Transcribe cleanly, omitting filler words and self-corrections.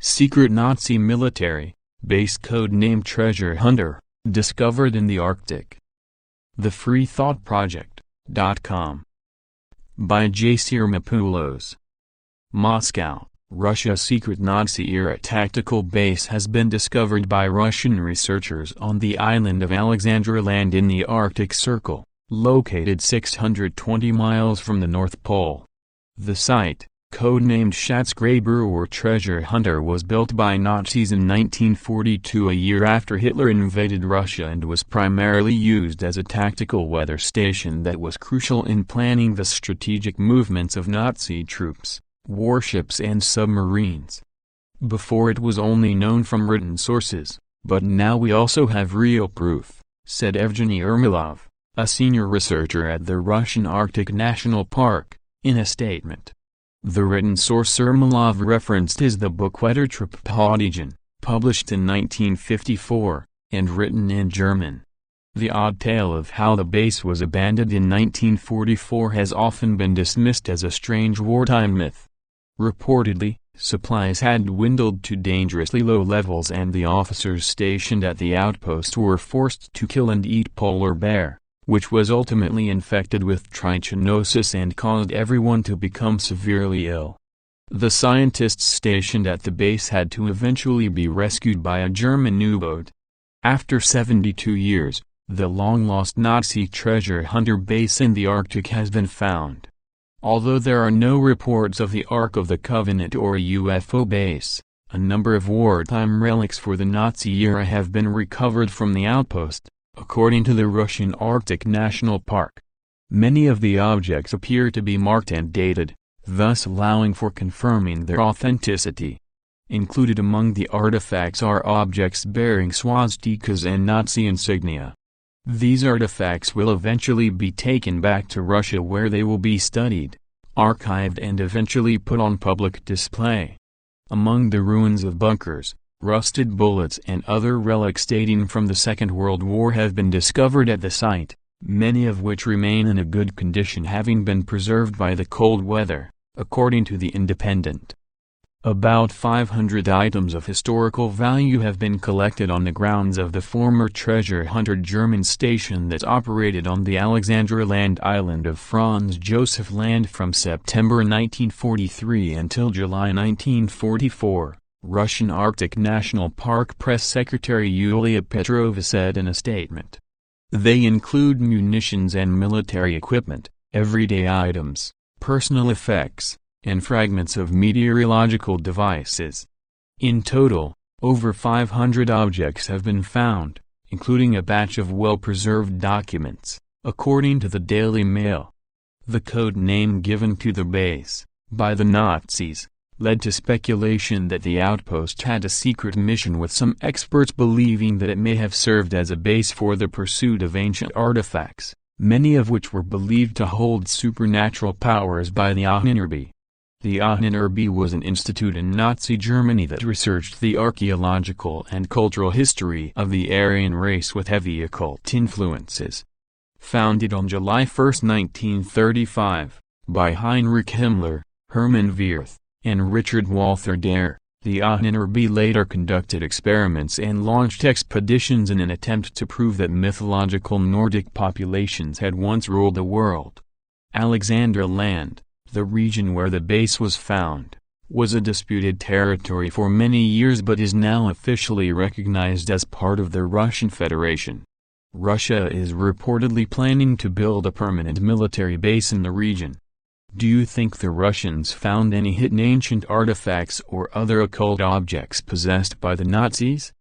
Secret Nazi military base codenamed Treasure Hunter, discovered in the Arctic. TheFreeThoughtProject.com. By J. Sirmopoulos. Moscow, Russia. Secret Nazi-era tactical base has been discovered by Russian researchers on the island of Alexandra Land in the Arctic Circle, located 620 miles from the North Pole. The site, codenamed Schatzgräber or Treasure Hunter, was built by Nazis in 1942, a year after Hitler invaded Russia, and was primarily used as a tactical weather station that was crucial in planning the strategic movements of Nazi troops, warships and submarines. Before it was only known from written sources, but now we also have real proof, said Evgeny Ermolov, a senior researcher at the Russian Arctic National Park, in a statement. The written source Ermolov referenced is the book Wettertreppe, published in 1954, and written in German. The odd tale of how the base was abandoned in 1944 has often been dismissed as a strange wartime myth. Reportedly, supplies had dwindled to dangerously low levels and the officers stationed at the outpost were forced to kill and eat polar bear, which was ultimately infected with trichinosis and caused everyone to become severely ill. The scientists stationed at the base had to eventually be rescued by a German U-boat. After 72 years, the long-lost Nazi Treasure Hunter base in the Arctic has been found. Although there are no reports of the Ark of the Covenant or a UFO base, a number of wartime relics for the Nazi era have been recovered from the outpost, according to the Russian Arctic National Park. Many of the objects appear to be marked and dated, thus allowing for confirming their authenticity. Included among the artifacts are objects bearing swastikas and Nazi insignia. These artifacts will eventually be taken back to Russia, where they will be studied, archived and eventually put on public display. Among the ruins of bunkers, rusted bullets and other relics dating from the Second World War have been discovered at the site, many of which remain in a good condition, having been preserved by the cold weather, according to The Independent. About 500 items of historical value have been collected on the grounds of the former Treasure Hunter German station that operated on the Alexandra Land island of Franz Josef Land from September 1943 until July 1944, Russian Arctic National Park Press Secretary Yulia Petrova said in a statement. They include munitions and military equipment, everyday items, personal effects, and fragments of meteorological devices. In total, over 500 objects have been found, including a batch of well-preserved documents, according to the Daily Mail. The code name given to the base, by the Nazis, led to speculation that the outpost had a secret mission, with some experts believing that it may have served as a base for the pursuit of ancient artifacts, many of which were believed to hold supernatural powers by the Ahnenerbe. The Ahnenerbe was an institute in Nazi Germany that researched the archaeological and cultural history of the Aryan race with heavy occult influences. Founded on July 1, 1935, by Heinrich Himmler, Hermann Wirth, and Richard Walther Dare, the Ahnenerbe later conducted experiments and launched expeditions in an attempt to prove that mythological Nordic populations had once ruled the world. Alexandra Land, the region where the base was found, was a disputed territory for many years but is now officially recognized as part of the Russian Federation. Russia is reportedly planning to build a permanent military base in the region. Do you think the Russians found any hidden ancient artifacts or other occult objects possessed by the Nazis?